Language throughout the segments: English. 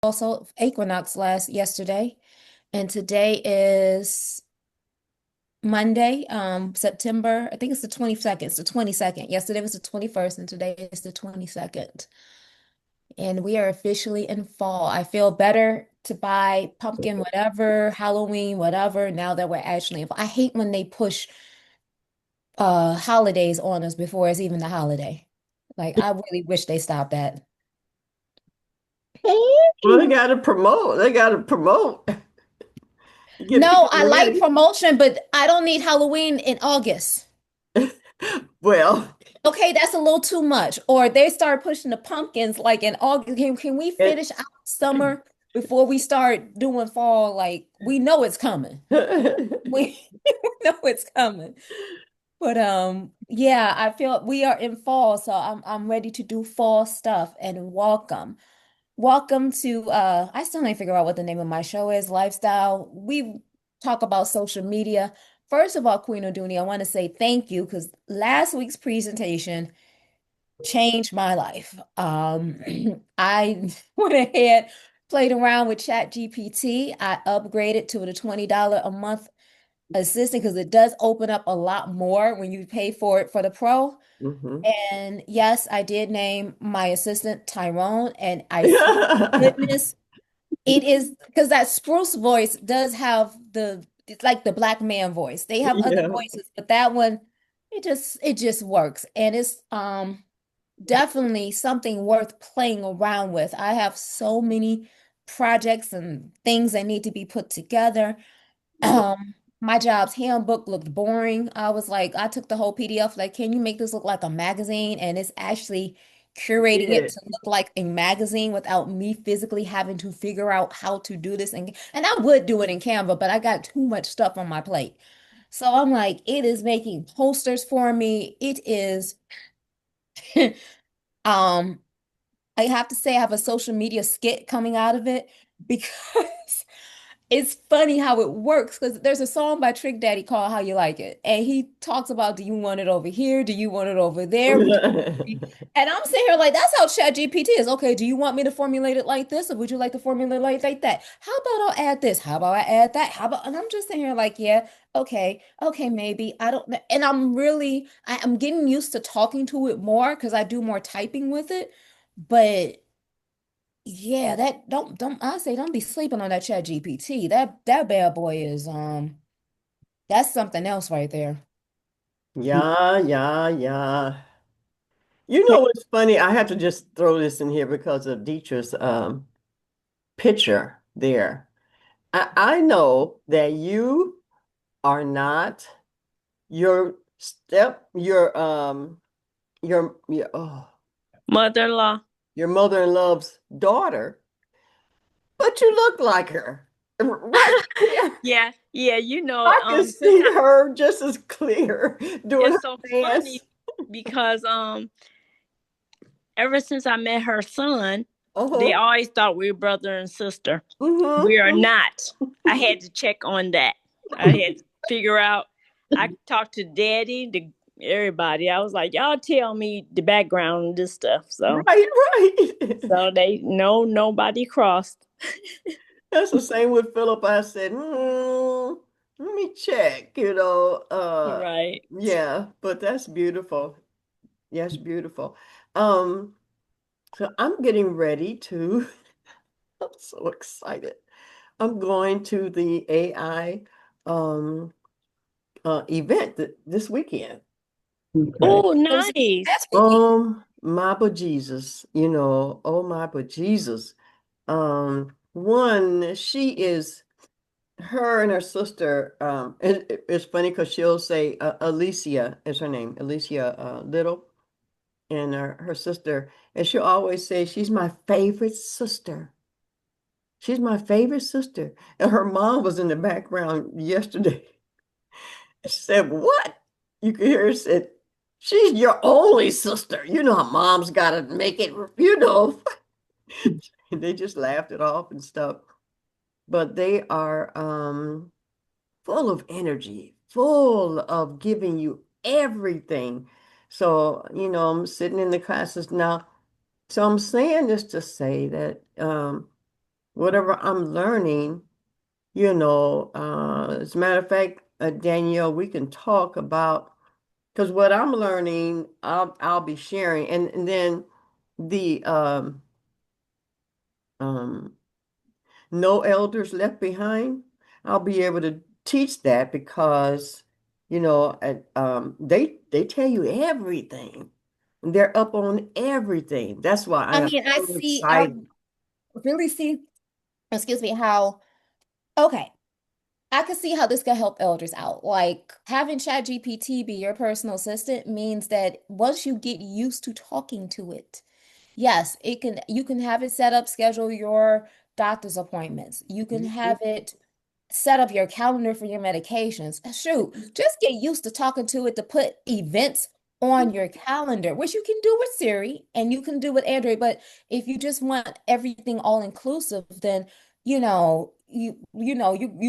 also equinox yesterday, and today is Monday, September, I think it's the 22nd. It's the 22nd. Yesterday was the 21st, and today is the 22nd. And we are officially in fall. I feel better to buy pumpkin, whatever, Halloween, whatever, now that we're actually in fall. I hate when they push holidays on us before it's even the holiday. Like, I really wish they stopped that. Well, they got to promote. They got to promote. Get No, people I like ready. promotion, but I don't need Halloween in August. Well, Okay, that's a little too much. Or they start pushing the pumpkins like in August. Can we it, finish out summer before we start doing fall? Like we know it's coming. We know it's coming. But yeah, I feel we are in fall, so I'm ready to do fall stuff and welcome. Welcome to I still ain't figure out what the name of my show is, Lifestyle. We talk about social media. First of all, Queen Oduni, I want to say thank you because last week's presentation changed my life. I went ahead, played around with Chat GPT. I upgraded to the $20 a month assistant because it does open up a lot more when you pay for it for the pro. Mhm. And yes, I did name my assistant Tyrone, and I swear to goodness, it is because that spruce voice does have it's like the black man voice. They have other Yeah. voices, but that one, it just works. And it's definitely something worth playing around with. I have so many projects and things that need to be put together. My job's handbook looked boring. I was like, I took the whole PDF, like, can you make this look like a magazine? And it's actually curating Did it it. to look like a magazine without me physically having to figure out how to do this. And I would do it in Canva, but I got too much stuff on my plate. So I'm like, it is making posters for me. It is, um, I have to say I have a social media skit coming out of it because it's funny how it works because there's a song by Trick Daddy called How You Like It. And he talks about, do you want it over here? Do you want it over there? And I'm sitting here like, that's how Chat GPT is. Okay, do you want me to formulate it like this? Or would you like to formulate it like that? How about I'll add this? How about I add that? How about, and I'm just sitting here like, yeah, okay, maybe. I don't know. And I'm getting used to talking to it more because I do more typing with it. But yeah, that don't I say don't be sleeping on that Chat GPT. That bad boy is that's something else right there. Yeah, yeah, yeah. You know what's funny? I have to just throw this in here because of Dietrich's picture there. I know that you are not your oh, Mother-in-law. your mother-in-law's daughter, but you look like her. Right there. Yeah, yeah, you know, I can since see her just as clear doing it's her so dance. funny because ever since I met her son, they Uh-huh. always thought we were brother and sister. We are Mm-hmm. not. I had to check on that. I had to figure out. I talked to daddy, to everybody. I was like, y'all tell me the background of this stuff. So Right, right. so they know nobody crossed. That's the same with Philip. I said, let me check, Right. yeah, but that's beautiful. Yes, beautiful. Um, so I'm getting ready to, I'm so excited. I'm going to the AI um event this weekend. Okay. Oh, What is it? nice. That's weekend. My but Jesus, oh my but Jesus. One, she is her and her sister. It's funny because she'll say Alicia is her name, Alicia Little, and her sister, and she'll always say she's my favorite sister. She's my favorite sister. And her mom was in the background yesterday. She said, "What?" You could hear her said, "She's your only sister. You know how mom's got to make it, you know." And they just laughed it off and stuff. But they are full of energy, full of giving you everything. So, I'm sitting in the classes now. So I'm saying this to say that whatever I'm learning, as a matter of fact, Danielle, we can talk about because what I'm learning, I'll be sharing, and then the um no elders left behind. I'll be able to teach that because they tell you everything. They're up on everything. That's why I I am mean, so I excited. really see, excuse me, how, okay, I can see how this could help elders out. Like having ChatGPT be your personal assistant means that once you get used to talking to it, yes, you can have it set up, schedule your doctor's appointments. You can Mhm. have it set up your calendar for your medications. Shoot, just get used to talking to it to put events on your calendar, which you can do with Siri and you can do with Android. But if you just want everything all inclusive, then you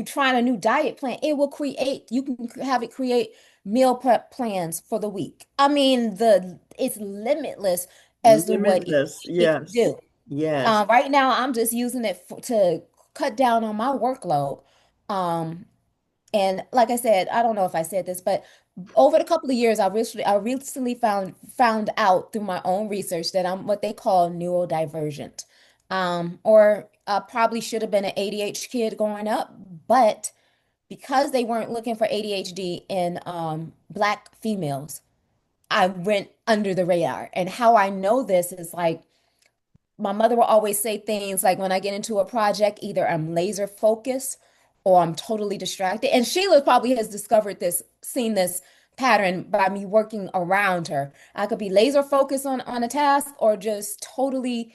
trying a new diet plan, it will create, you can have it create meal prep plans for the week. I mean, the it's limitless as to what Limitless. it can Yes. do. Yes. Right now, I'm just using it to cut down on my workload. Um, and like I said, I don't know if I said this, but over the couple of years, I recently found out through my own research that I'm what they call neurodivergent. Or I probably should have been an ADHD kid growing up, but because they weren't looking for ADHD in Black females, I went under the radar. And how I know this is like my mother will always say things like when I get into a project, either I'm laser focused or I'm totally distracted. And Sheila probably has discovered this, seen this pattern by me working around her. I could be laser focused on a task or just totally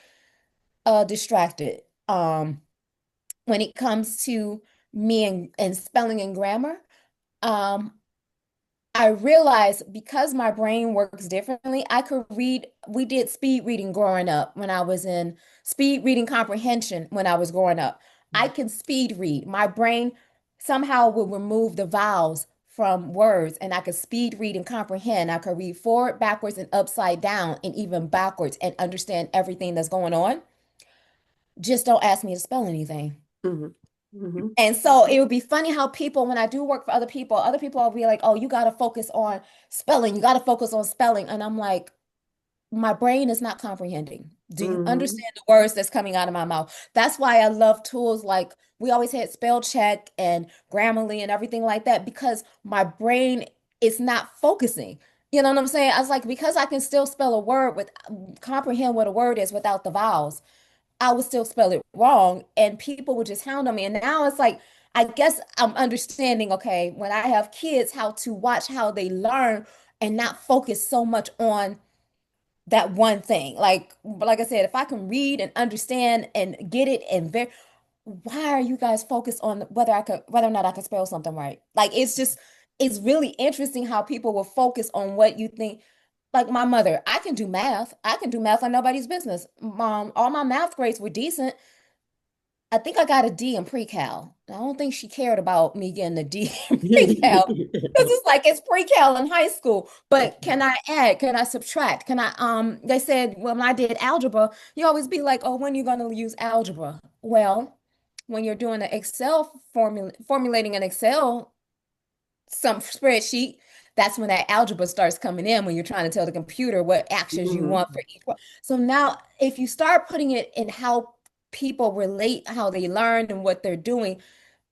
distracted. When it comes to me and spelling and grammar, um, I realized because my brain works differently, I could read. We did speed reading growing up when I was in speed reading comprehension when I was growing up. I can speed read. My brain somehow will remove the vowels from words and I could speed read and comprehend. I could read forward, backwards, and upside down and even backwards and understand everything that's going on. Just don't ask me to spell anything. Hmm. Hmm. And so it would be funny how people, when I do work for other people will be like, oh, you got to focus on spelling. You got to focus on spelling. And I'm like, my brain is not comprehending. Do you Hmm. understand the words that's coming out of my mouth? That's why I love tools like we always had spell check and Grammarly and everything like that because my brain is not focusing. You know what I'm saying? I was like, because I can still spell a word with comprehend what a word is without the vowels. I would still spell it wrong and people would just hound on me. And now it's like, I guess I'm understanding, okay, when I have kids, how to watch how they learn and not focus so much on that one thing. Like I said, if I can read and understand and get it and why are you guys focused on whether or not I can spell something right? Like it's really interesting how people will focus on what you think. Like my mother, I can do math. I can do math like nobody's business. Mom, all my math grades were decent. I think I got a D in pre-cal. I don't think she cared about me getting a D in pre-cal. Because it's like it's pre-cal in high school. But can I add? Can I subtract? Can I they said when I did algebra, you always be like, oh, when are you gonna use algebra? Well, when you're doing an formulating an Excel some spreadsheet, that's when that algebra starts coming in when you're trying to tell the computer what actions you Hmm. want for each one. So now if you start putting it in how people relate, how they learn and what they're doing,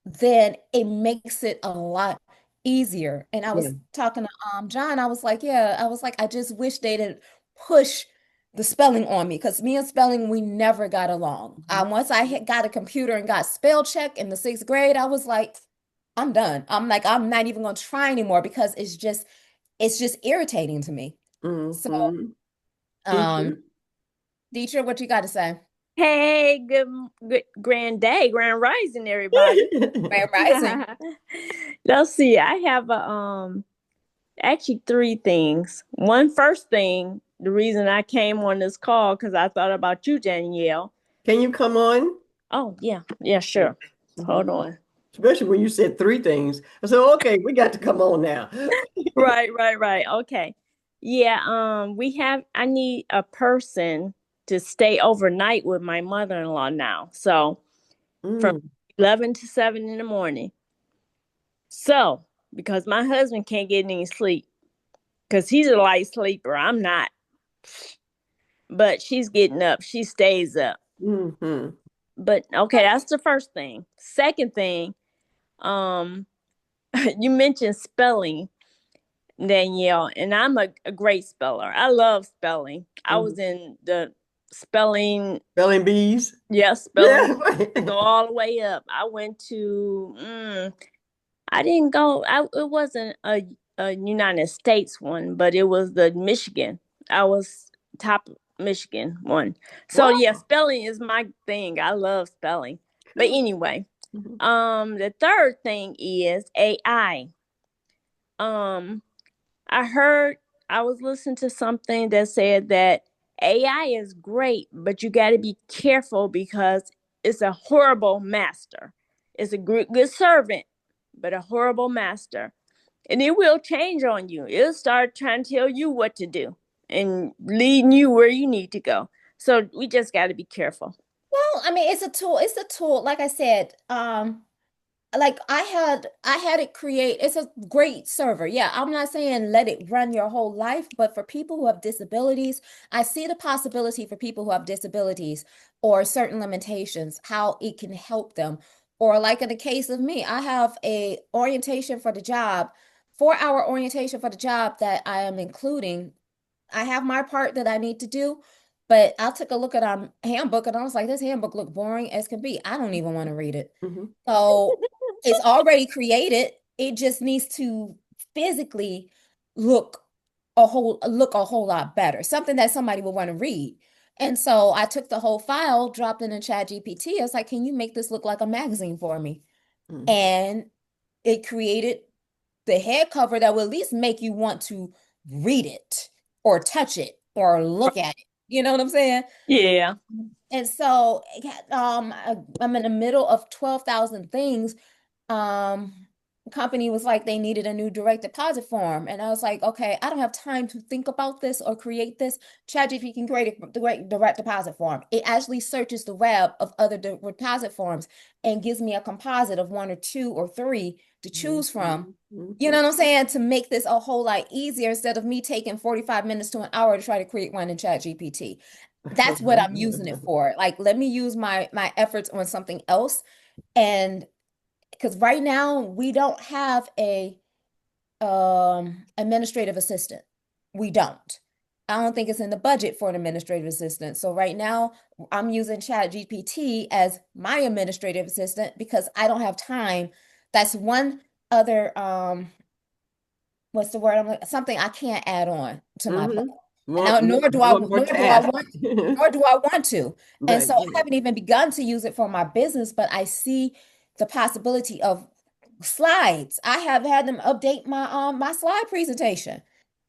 then it makes it a lot easier. And I Yeah. was talking to John, I was like, yeah, I was like, I just wish they didn't push the spelling on me because me and spelling, we never got along. Once I got a computer and got spell check in the sixth grade, I was like, I'm done. I'm like, I'm not even gonna try anymore because it's just irritating to me. So, Hmm. um, Teacher. Dietrich, what you got to say? Hey, good grand day, grand rising, everybody. Grand Rising. Let's see. I have actually three things. One first thing, the reason I came on this call because I thought about you, Danielle. Can you come on? Oh yeah, yeah, sure. Hmm. Hold on. Especially when you said three things. I said, okay, we got to come on now. Right. Okay. Yeah, I need a person to stay overnight with my mother-in-law now. So from Mm. 11 to 7 in the morning. So, because my husband can't get any sleep, because he's a light sleeper, I'm not. But she's getting up. She stays up. Mm-hmm. But okay, that's the first thing. Second thing, um, you mentioned spelling, Danyelle, and I'm a great speller. I love spelling. I Mm-hmm. was in the spelling, Spelling bees. yeah, spelling, Yeah. go all the way up. I went to, I didn't go, it wasn't a United States one, but it was the Michigan. I was top Michigan one. So yeah, Wow. spelling is my thing. I love spelling. But Cool. anyway, Mm-hmm. the third thing is AI. Um, I heard I was listening to something that said that AI is great, but you got to be careful because it's a horrible master. It's a good servant, but a horrible master. And it will change on you. It'll start trying to tell you what to do and leading you where you need to go. So we just got to be careful. Well, I mean, it's a tool. It's a tool. Like I said, like I had it create, it's a great server. Yeah, I'm not saying let it run your whole life, but for people who have disabilities, I see the possibility for people who have disabilities or certain limitations, how it can help them. Or like in the case of me, I have a orientation for the job, 4 hour orientation for the job that I am including. I have my part that I need to do, but I took a look at our handbook and I was like, this handbook look boring as can be. I don't even want to read it. Mm-hmm. So it's already created. It just needs to physically look look a whole lot better. Something that somebody will want to read. And so I took the whole file, dropped it in Chat GPT. I was like, can you make this look like a magazine for me? Mm-hmm. And it created the head cover that will at least make you want to read it or touch it or look at it. You know what I'm saying? Yeah. And so, I'm in the middle of 12,000 things. The company was like they needed a new direct deposit form. And I was like, okay, I don't have time to think about this or create this. ChatGPT can create a direct deposit form. It actually searches the web of other deposit forms and gives me a composite of one or two or three to choose from. Mm-hmm. You Mm-hmm. know what I'm saying? To make this a whole lot easier instead of me taking 45 minutes to an hour to try to create one in ChatGPT. That's what I'm using it for. Like, let me use my efforts on something else. And because right now we don't have a administrative assistant. We don't. I don't think it's in the budget for an administrative assistant. So right now I'm using Chat GPT as my administrative assistant because I don't have time. That's one other what's the word? Something I can't add on to my plate. Mm-hmm. And More, now, more, more task. nor do I want to. And Right, so I right. haven't even begun to use it for my business, but I see the possibility of slides. I have had them update my slide presentation.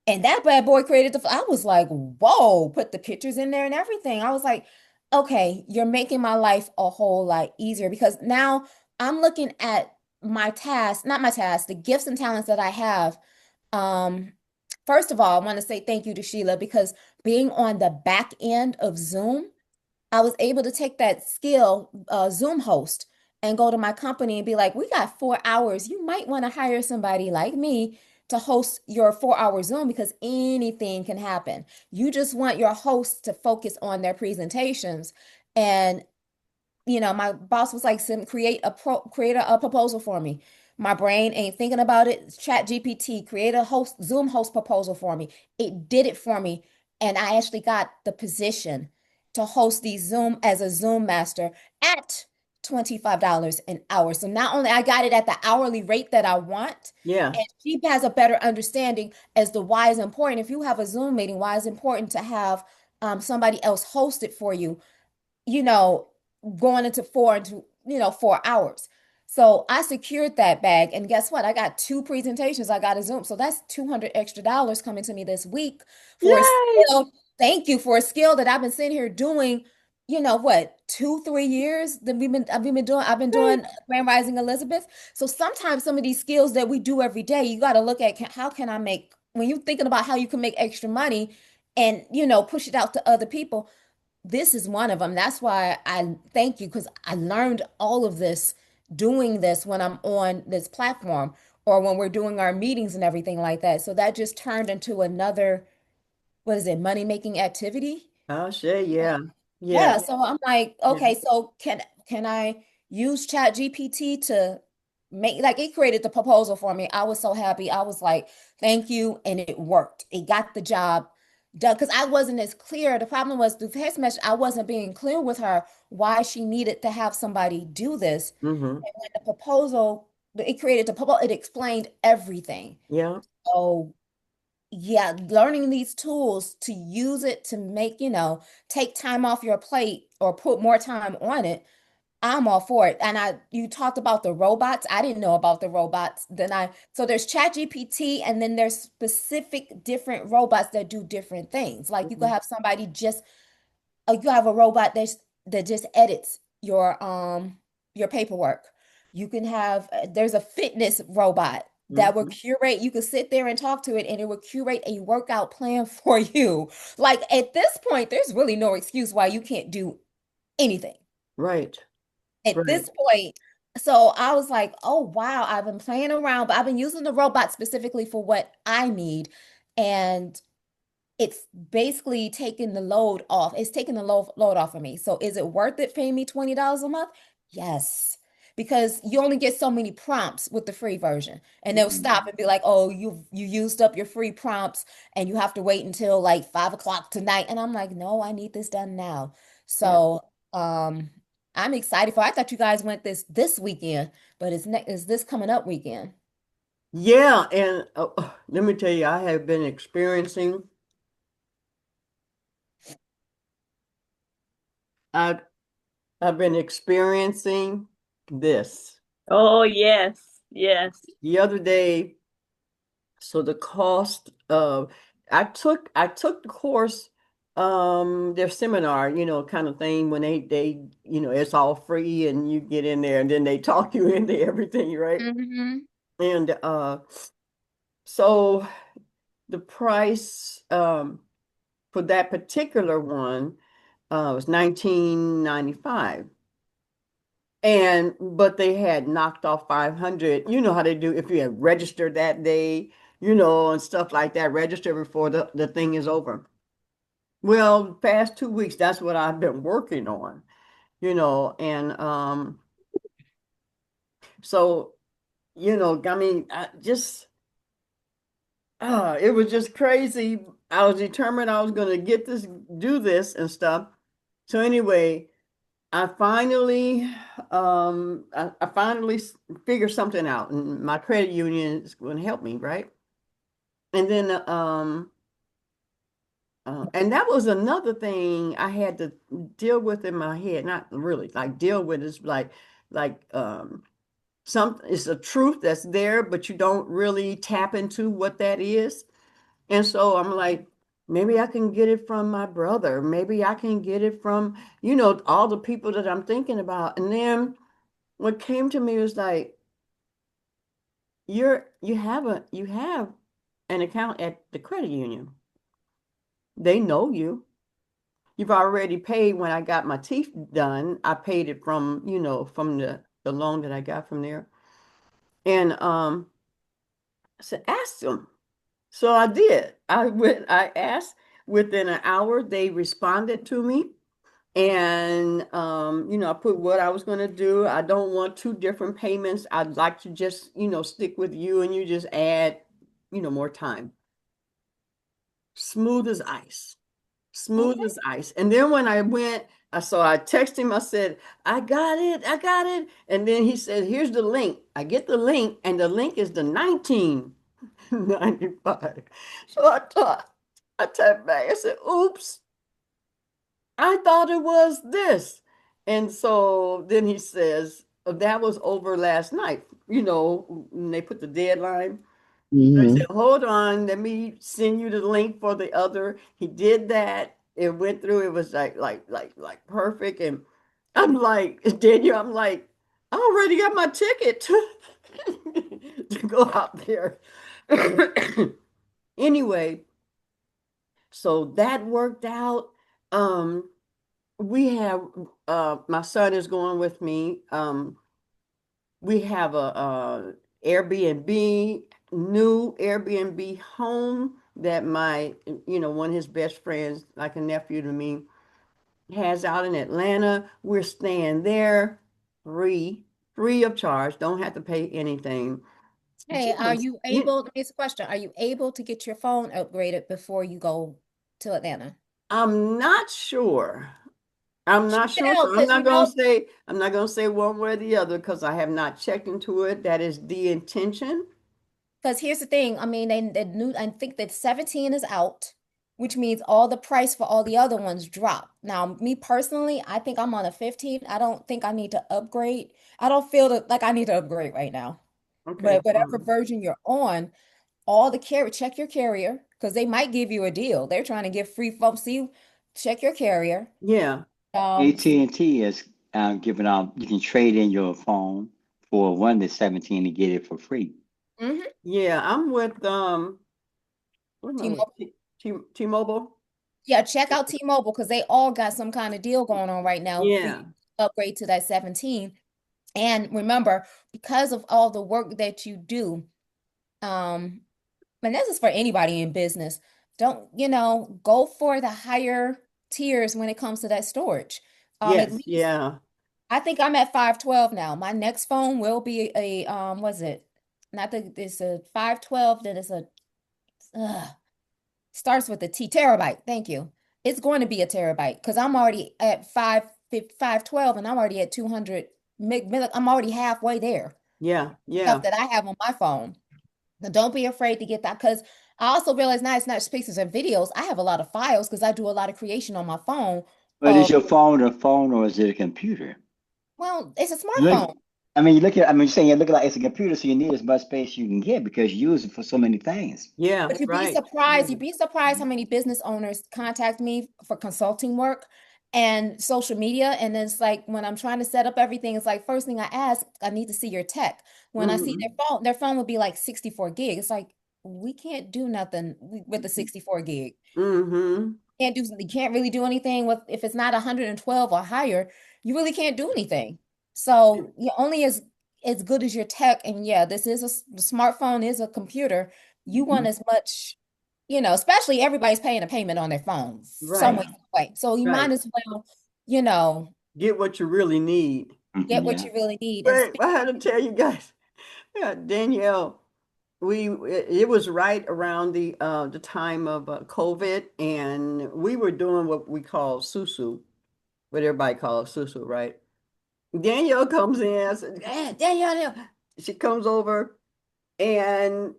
And that bad boy created I was like, whoa, put the pictures in there and everything. I was like, okay, you're making my life a whole lot easier because now I'm looking at my tasks, not my tasks, the gifts and talents that I have. um, First of all, I want to say thank you to Sheila because being on the back end of Zoom, I was able to take that skill, Zoom host, and go to my company and be like, we got 4 hours. You might want to hire somebody like me to host your 4 hour Zoom because anything can happen. You just want your host to focus on their presentations. And my boss was like, create a proposal for me. My brain ain't thinking about it. Chat GPT, create a Zoom host proposal for me. It did it for me. And I actually got the position to host these Zoom as a Zoom master at $25 an hour. So not only I got it at the hourly rate that I want, Yeah. and she has a better understanding as to why it's important. If you have a Zoom meeting, why it's important to have somebody else host it for you, you know, going into 4 hours. So I secured that bag. And guess what? I got two presentations. I got a Zoom. So that's 200 extra dollars coming to me this week for a Yay. skill. Thank you for a skill that I've been sitting here doing, what, 2, 3 years that I've been doing Grand Rising Elizabeth. So sometimes some of these skills that we do every day, you got to look at how can I when you're thinking about how you can make extra money and, push it out to other people. this is one of them. That's why I thank you because I learned all of this doing this when I'm on this platform or when we're doing our meetings and everything like that. So that just turned into another, what is it, money making activity? Oh, shit, yeah. Yeah. Yeah, so I'm like, Yeah. okay, so can I use Chat GPT to make like it created the proposal for me. I was so happy. I was like, thank you, and it worked. It got the job done because I wasn't as clear. The problem was through text message, I wasn't being clear with her why she needed to have somebody do this. Mm-hmm. And when the proposal, it created the proposal, it explained everything. Yeah. So yeah, learning these tools to use it to make, take time off your plate or put more time on it, I'm all for it. And you talked about the robots. I didn't know about the robots. So there's ChatGPT and then there's specific different robots that do different things. Like you could Mhm. have somebody just you have a robot that just edits your paperwork. You can have there's a fitness robot that will Mhm. curate. You can sit there and talk to it, and it will curate a workout plan for you. Like at this point, there's really no excuse why you can't do anything Right. at Right. this point. So I was like, oh wow, I've been playing around, but I've been using the robot specifically for what I need. And it's basically taking the load off. It's taking the load off of me. So is it worth it paying me $20 a month? Yes. Because you only get so many prompts with the free version. And they'll stop Mhm. and be like, oh, you used up your free prompts and you have to wait until like 5 o'clock tonight. And I'm like, no, I need this done now. Yeah. So I'm excited for I thought you guys went this weekend, but it's this coming up weekend. Yeah. And let me tell you, I have been experiencing, I've, I've been experiencing this. Oh, yes, yes. The other day, so the cost of I took the course, their seminar, kind of thing when it's all free and you get in there and then they talk you into everything, right? Hmm. And so the price for that particular one was 1995. And but they had knocked off 500. You know how they do if you had registered that day, and stuff like that, register before the thing is over. Well, past 2 weeks, that's what I've been working on, and so, I mean, it was just crazy. I was determined I was going to do this and stuff. So anyway, I finally figured something out, and my credit union is going to help me, right? And then, and that was another thing I had to deal with in my head. Not really, like deal with is like it's a truth that's there, but you don't really tap into what that is. And so I'm like, maybe I can get it from my brother. Maybe I can get it from, all the people that I'm thinking about. And then what came to me was like, you have an account at the credit union. They know you. You've already paid when I got my teeth done. I paid it from, from the loan that I got from there. And I said, ask them. So I did. I asked within an hour, they responded to me. And I put what I was going to do. I don't want two different payments. I'd like to just, stick with you and you just add, more time. Smooth as ice. Smooth Okay. as ice. And then when I went, I texted him, I said, I got it, I got it. And then he said, here's the link. I get the link, and the link is the 1995. So I tapped back. I said, oops. I thought it was this. And so then he says, that was over last night, when they put the deadline. So he said, Hmm. hold on, let me send you the link for the other. He did that. It went through. It was like perfect. And I'm like, Daniel, I'm like, I already got my ticket to go out there. Anyway, so that worked out. Um, we have my son is going with me. We have a Airbnb, new Airbnb home that my, one of his best friends, like a nephew to me, has out in Atlanta. We're staying there free, free of charge. Don't have to pay anything. Hey, are Just, you able, let me ask a question. Are you able to get your phone upgraded before you go to Atlanta? I'm not sure. I'm Check not it sure, out, so because I'm not gonna say one way or the other because I have not checked into it. That is the intention. because here's the thing. I mean, they new, I think that 17 is out, which means all the price for all the other ones drop. Now, me personally, I think I'm on a 15. I don't think I need to upgrade. I don't feel like I need to upgrade right now. Okay, But whatever fine. version you're on, all the carrier, check your carrier because they might give you a deal. They're trying to give free phone. See, check your carrier. Yeah, See, AT&T is giving out, you can trade in your phone for one to 17 to get it for free. mhm. yeah. I'm with what am I with? T-Mobile. T-Mobile. Yeah, check out T-Mobile because they all got some kind of deal going on right now for you Yeah. to upgrade to that 17. And remember, because of all the work that you do, um, and this is for anybody in business, don't, go for the higher tiers when it comes to that storage. At Yes. least Yeah. I think I'm at 512 now. My next phone will be a was it? Not that it's a 512, then it's a uh, starts with a T, terabyte. Thank you. It's going to be a terabyte because I'm already at 512 and I'm already at 200 I'm already halfway there. Yeah. Stuff Yeah. that I have on my phone. So don't be afraid to get that because I also realize now it's not just pictures and videos. I have a lot of files because I do a lot of creation on my phone But is of, your phone a phone or is it a computer? well, it's a You look, smartphone. I mean, you look at, I mean, you're saying you look like it's a computer, so you need as much space you can get because you use it for so many things. Yeah. But Right. Yeah. you'd be surprised how many business owners contact me for consulting work and social media. And it's like when I'm trying to set up everything, it's like first thing I ask, I need to see your tech. When I see Hmm. their phone would be like 64 gig. It's like we can't do nothing with the 64 gig. Hmm. You can't really do anything with if it's not 112 or higher, you really can't do anything. So you're only as good as your tech. And yeah, this is the smartphone is a computer. You want as much, especially everybody's paying a payment on their phones some Right. way, some way. So you might Right. as well, you know, Get what you really need. get Mhm, what yeah. you really need. And But speak, I had to tell you guys, yeah, Danielle, it was right around the time of COVID, and we were doing what we call susu, what everybody calls susu, right? Danielle comes in. I said, "Yeah, Danielle." She comes over, and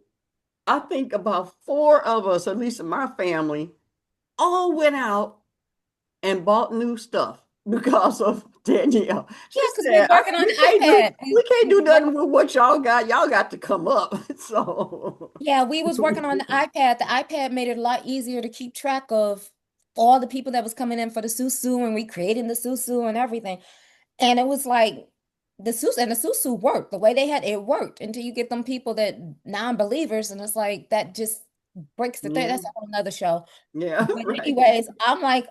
I think about four of us, at least in my family, all went out and bought new stuff because of Danielle. yeah, She because we're said, working on the iPad. we can't do We were nothing with what y'all got. Y'all got to come up." So, Yeah, we was working on the iPad. The iPad made it a lot easier to keep track of all the people that was coming in for the susu and recreating the susu and everything. And it was like the susu worked. The way they had it worked until you get them people that non-believers, and it's like that just breaks the thing. yeah, That's a whole nother show. yeah, But right. anyways, I'm like,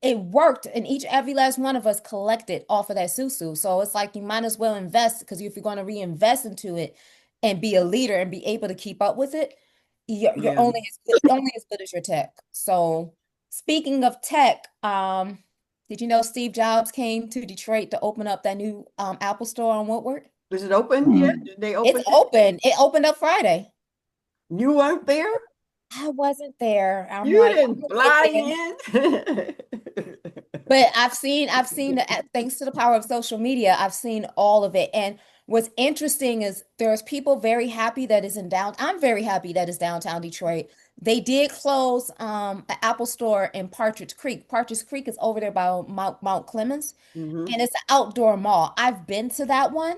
it worked, and every last one of us collected off of that susu. So it's like you might as well invest because if you're going to reinvest into it and be a leader and be able to keep up with it, you're Yeah. only as good as your tech. So speaking of tech, did you know Steve Jobs came to Detroit to open up that new Apple store on Woodward? Is it open yet? Hmm. Did they It's open it? open. It opened up Friday. You weren't there? I wasn't there. I'm You like, I'm didn't gonna get fly there. in? But I've seen thanks to the power of social media, I've seen all of it. And what's interesting is there's people very happy that is in down. I'm very happy that is downtown Detroit. They did close an Apple store in Partridge Creek. Partridge Creek is over there by Mount Clemens, Hmm. and it's an outdoor mall. I've been to that one,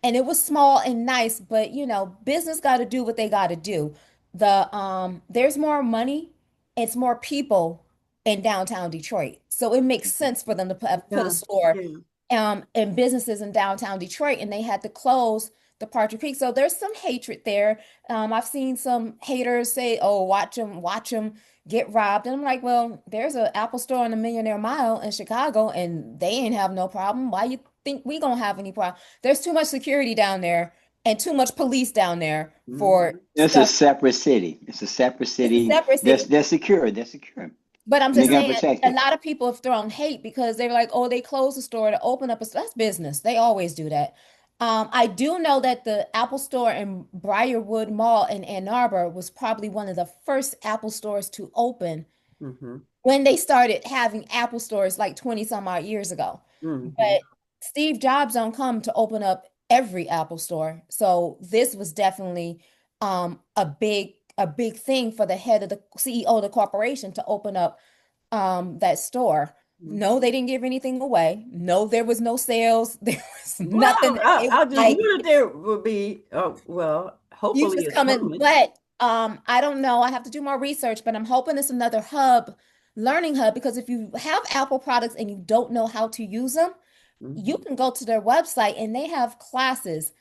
and it was small and nice, but business got to do what they got to do. There's more money, it's more people in downtown Detroit. So it makes sense for them to put a Yeah, store yeah. in businesses in downtown Detroit, and they had to close Departure Creek. So there's some hatred there. I've seen some haters say, "Oh, watch them get robbed." And I'm like, well, there's an Apple store on the Millionaire Mile in Chicago, and they ain't have no problem. Why you think we gonna have any problem? There's too much security down there and too much police down there for Mhm. It's a stuff. separate city. It's a separate It's a city. separate city. They're secure. They're secure. But I'm And they're just gonna saying, protect a it. lot of people have thrown hate because they were like, oh, they closed the store to open up a store. That's business. They always do that. I do know that the Apple store in Briarwood Mall in Ann Arbor was probably one of the first Apple stores to open Mhm. when they started having Apple stores like 20 some odd years ago. Mhm. But Steve Jobs don't come to open up every Apple store. So this was definitely a big thing for the head of the CEO of the corporation to open up that store. Mhm. No, they didn't give anything away. No, there was no sales. There was Well, nothing. It was I just like knew that there would be. Well, you hopefully just it's come in, coming. but I don't know. I have to do more research, but I'm hoping it's another hub, learning hub, because if you have Apple products and you don't know how to use them, you Mhm. can go to their website and they have classes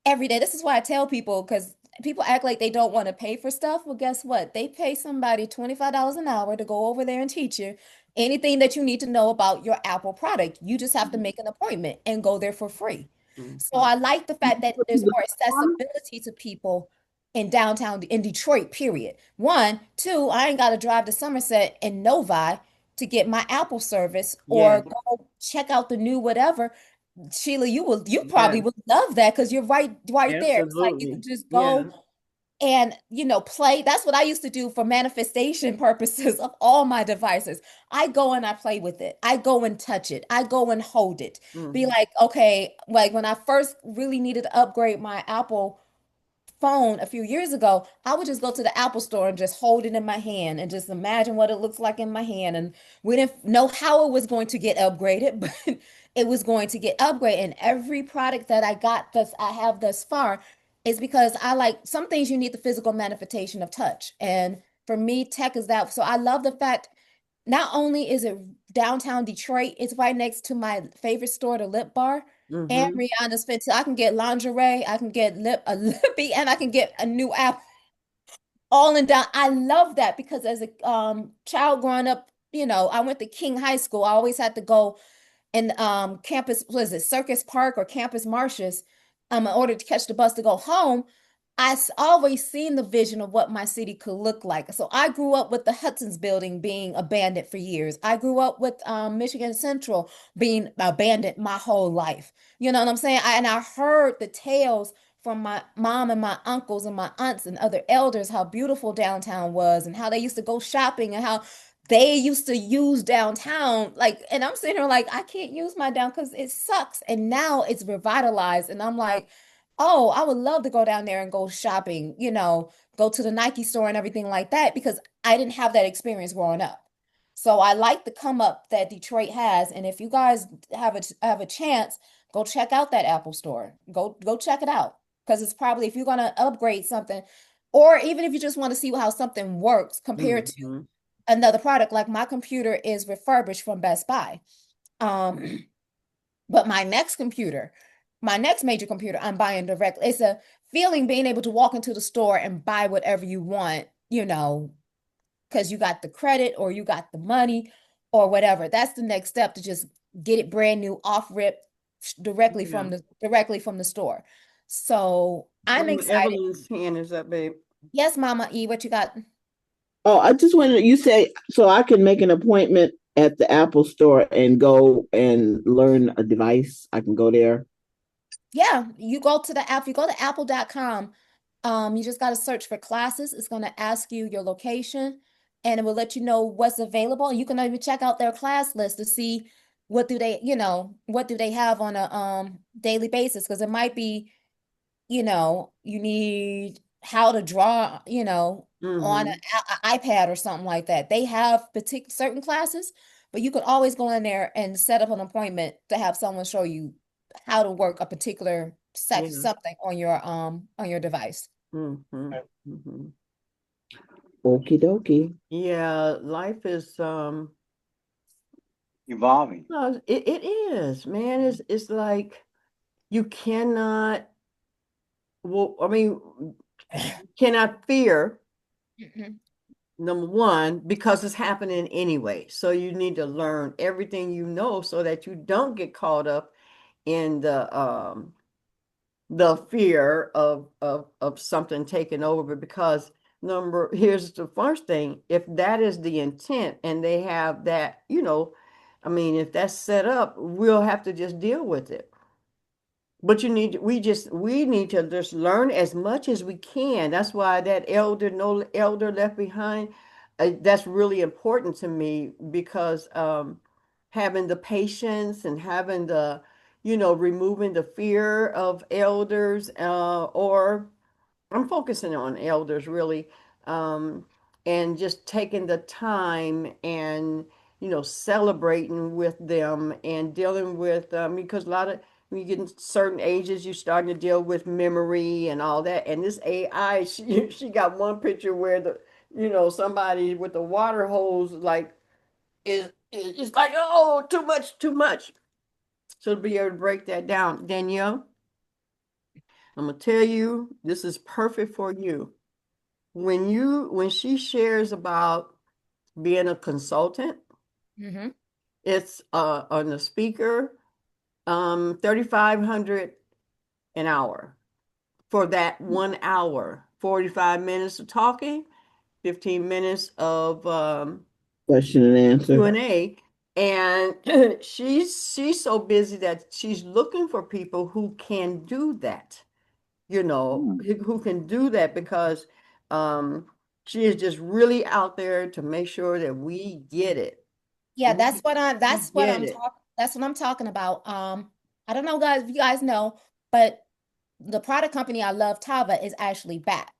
every day. This is why I tell people because people act like they don't want to pay for stuff. Well, guess what? They pay somebody $25 an hour to go over there and teach you anything that you need to know about your Apple product. You just have to make an appointment and go there for free. So Mhm. I like the fact that there's more accessibility to people in downtown in Detroit, period. One, two, I ain't got to drive to Somerset and Novi to get my Apple service Yeah. or go check out the new whatever. Sheila, you Yeah. probably would love that because you're right there. It's like you Absolutely. can just Yeah. go and play. That's what I used to do for manifestation purposes of all my devices. I go and I play with it. I go and touch it. I go and hold it. Be Mhm. like, okay, like when I first really needed to upgrade my Apple phone a few years ago, I would just go to the Apple store and just hold it in my hand and just imagine what it looks like in my hand. And we didn't know how it was going to get upgraded, but it was going to get upgraded. And every product that I have thus far is because I like some things you need the physical manifestation of touch. And for me, tech is that. So I love the fact not only is it downtown Detroit, it's right next to my favorite store, the Lip Bar. And Mhm. Rihanna's fit. I can get lingerie, I can get a lippy, and I can get a new app all in down. I love that because as a child growing up, I went to King High School. I always had to go in campus, was it Circus Park or Campus Martius, in order to catch the bus to go home. Always seen the vision of what my city could look like. So I grew up with the Hudson's building being abandoned for years. I grew up with Michigan Central being abandoned my whole life. You know what I'm saying? And I heard the tales from my mom and my uncles and my aunts and other elders how beautiful downtown was and how they used to go shopping and how they used to use downtown. Like, and I'm sitting here like, I can't use my down because it sucks. And now it's revitalized. And I'm like, oh, I would love to go down there and go shopping, go to the Nike store and everything like that because I didn't have that experience growing up. So I like the come up that Detroit has. And if you guys have a chance, go check out that Apple store. Go check it out. Because it's probably if you're gonna upgrade something, or even if you just want to see how something works compared to Mhm. another product, like my computer is refurbished from Best Buy. Um, but my next major computer, I'm buying direct. It's a feeling being able to walk into the store and buy whatever you want, because you got the credit or you got the money or whatever. That's the next step to just get it brand new off rip Yeah. directly from the store. So I'm excited. Evelyn's hand is up, babe. Yes, Mama E, what you got? Oh, I just wanted you say so I can make an appointment at the Apple store and go and learn a device. I can go there. Yeah, you go to the app, you go to apple.com. You just got to search for classes. It's going to ask you your location and it will let you know what's available. And you can even check out their class list to see what do they have on a daily basis because it might be, you need how to draw, on Mhm. an iPad or something like that. They have particular certain classes, but you can always go in there and set up an appointment to have someone show you how to work a particular Yeah. something on your device. Mhm. Mhm. Okie dokie. Yeah, life is Evolving. no, it is, man. It's like you cannot Well, I mean, cannot fear, Mhm. number one, because it's happening anyway. So you need to learn everything you know so that you don't get caught up in the fear of something taking over. Because here's the first thing, if that is the intent and they have that, I mean, if that's set up, we'll have to just deal with it. But we need to just learn as much as we can. That's why that elder, no elder left behind, that's really important to me, because having the patience and having the, removing the fear of elders, or I'm focusing on elders really, um, and just taking the time and, celebrating with them and dealing with, because a lot of, when you get in certain ages, you're starting to deal with memory and all that. And this AI, she got one picture where somebody with the water hose, like, it's like, oh, too much, too much. So to be able to break that down, Danielle, I'm gonna tell you, this is perfect for you. When she shares about being a consultant, Mhm. it's on the speaker, 3,500 an hour for that 1 hour, 45 minutes of talking, 15 minutes of Question and answer. Q&A. And she's so busy that she's looking for people who can do that, Hmm. who can do that, because um, she is just really out there to make sure that we get it. Yeah, We we get it. that's what I'm talking about. I don't know guys if you guys know, but the product company I love, Tava, is actually back.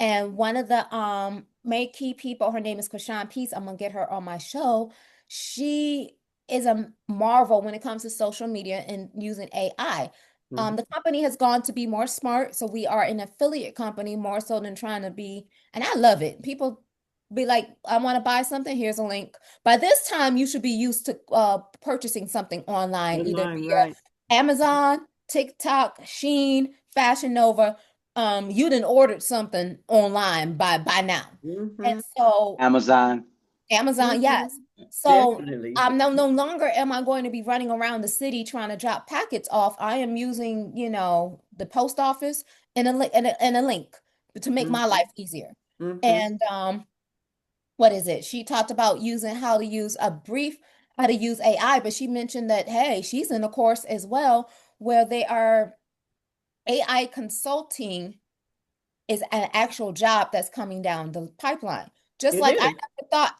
And one of the main key people, her name is Krishan Peace. I'm gonna get her on my show. She is a marvel when it comes to social media and using AI. Mhm. The company has gone to be more smart, so we are an affiliate company more so than trying to be, and I love it. People be like, I want to buy something, here's a link. By this time, you should be used to purchasing something online, either Online, via right. Amazon, TikTok, Shein, Fashion Nova. You done ordered something online by now. And Hmm. so Amazon. Amazon, Hmm. yes. So Definitely. I'm no longer am I going to be running around the city trying to drop packets off. I am using, the post office and a link to make my Hmm. life easier. Hmm. And what is it? She talked about using how to use AI, but she mentioned that, hey, she's in a course as well where they are AI consulting is an actual job that's coming down the pipeline. Just It like is.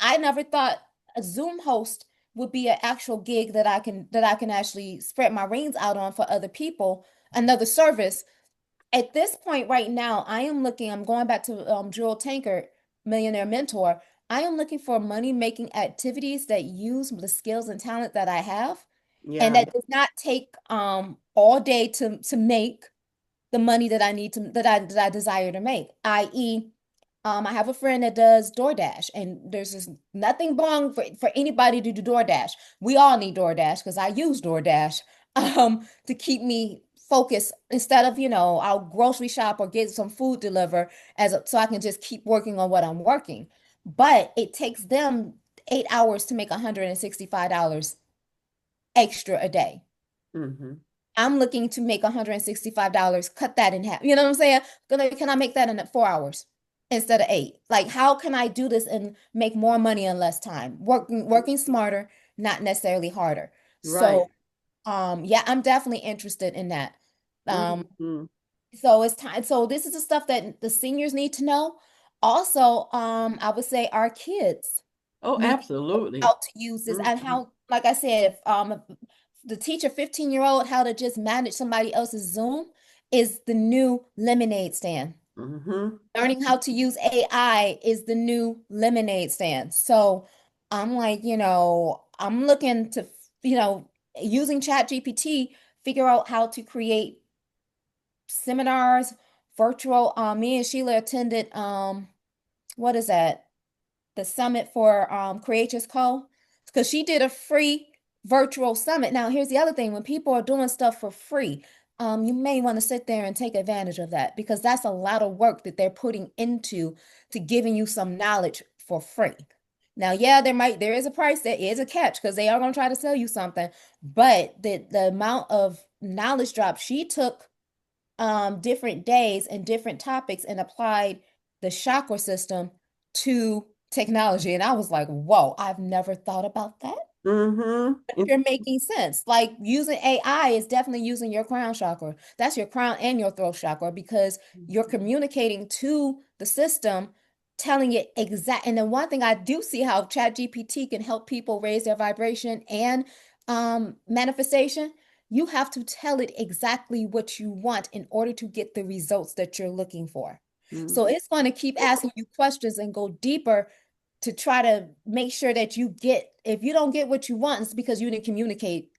I never thought a Zoom host would be an actual gig that I can actually spread my wings out on for other people, another service. At this point right now, I'm going back to Jewel Tankard, Millionaire Mentor. I am looking for money-making activities that use the skills and talent that I have and Yeah. that does not take all day to make the money that I need to that I desire to make, i.e., I have a friend that does DoorDash, and there's just nothing wrong for anybody to do DoorDash. We all need DoorDash because I use DoorDash to keep me focused instead of, I'll grocery shop or get some food deliver so I can just keep working on what I'm working. But it takes them 8 hours to make $165 extra a day. Hmm. I'm looking to make $165, cut that in half. You know what I'm saying? Can I make that in 4 hours instead of eight? Like, how can I do this and make more money in less time? Working smarter, not necessarily harder. Right. So, yeah, I'm definitely interested in that. Um, Hmm. so it's time. So this is the stuff that the seniors need to know. Also, I would say our kids Oh, need to know absolutely. how to use this Hmm. and how, like I said, if the teach a 15-year-old how to just manage somebody else's Zoom is the new lemonade stand. Hmm. Learning how to use AI is the new lemonade stand. So I'm like, I'm looking to, using Chat GPT, figure out how to create seminars, virtual. Me and Sheila attended what is that? The summit for Creators Co. Because she did a free virtual summit. Now, here's the other thing: when people are doing stuff for free, you may want to sit there and take advantage of that because that's a lot of work that they're putting into to giving you some knowledge for free. Now, yeah, there is a price, there is a catch because they are going to try to sell you something, but the amount of knowledge drop she took different days and different topics and applied the chakra system to technology. And I was like, whoa, I've never thought about that. Mm-hmm. You're making sense. Like using AI is definitely using your crown chakra. That's your crown and your throat chakra because you're communicating to the system, telling it exact. And then one thing I do see how ChatGPT can help people raise their vibration and manifestation. You have to tell it exactly what you want in order to get the results that you're looking for. So Mm-hmm. it's going to keep asking you questions and go deeper to try to make sure that you get, if you don't get what you want, it's because you didn't communicate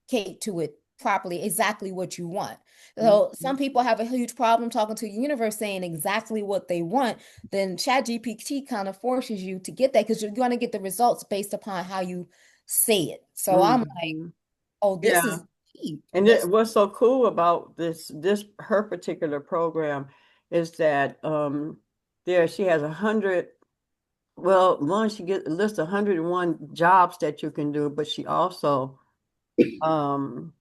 to it properly exactly what you want. So Mm-hmm. some people have a huge problem talking to the universe saying exactly what they want. Then ChatGPT kind of forces you to get that because you're going to get the results based upon how you say it. So I'm like, Mm-hmm. oh, this Yeah. is deep. And what's so cool about this her particular program is that there she has 100, well, one, she get lists 101 jobs that you can do, but she also um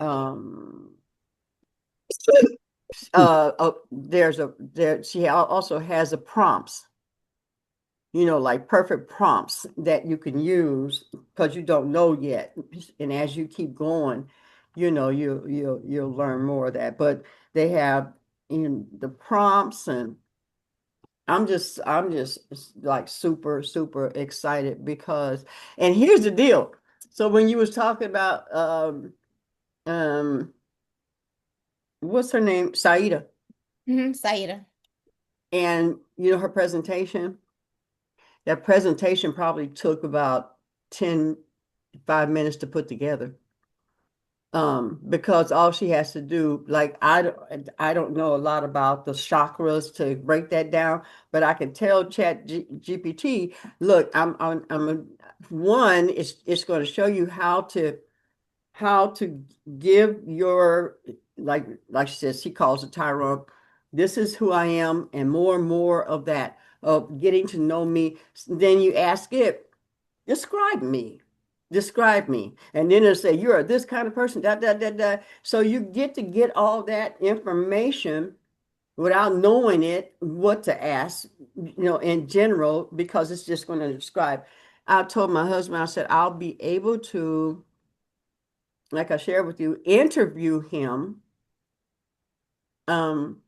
um there she also has a prompts, like perfect prompts that you can use because you don't know yet. And as you keep going, you'll learn more of that. But they have the prompts, and I'm just like super, super excited because, and here's the deal. So when you was talking about um what's her name? Saida, Saida. and her presentation. That presentation probably took about 5 minutes to put together. Because all she has to do, like I don't know a lot about the chakras to break that down, but I can tell GPT, look, one, it's going to show you how to give your, like she says, she calls it Tyrone. This is who I am, and more of that, of getting to know me. Then you ask it, describe me. Describe me. And then it'll say, you're this kind of person, da, da, da, da. So you get to get all that information without knowing it, what to ask, in general, because it's just going to describe. I told my husband, I said, I'll be able to, like I shared with you, interview him um,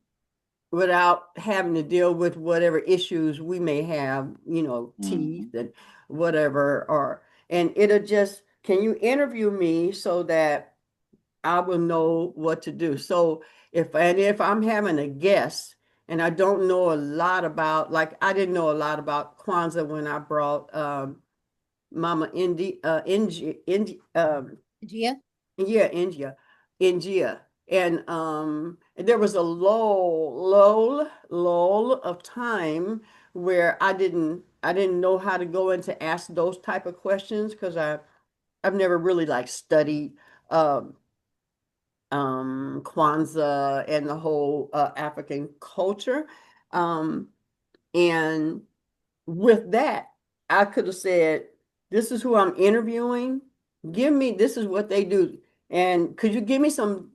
without having to deal with whatever issues we may have, Mm-hmm. teeth and whatever, and it'll just, can you interview me so that I will know what to do? So if I'm having a guest and I don't know a lot about, like I didn't know a lot about Kwanzaa when I brought Mama Gia? Yeah, India. And there was a lull of time where I didn't know how to go in to ask those type of questions because I've never really like studied um Kwanzaa and the whole African culture. Um and with that, I could have said, this is who I'm interviewing. This is what they do. And could you give me some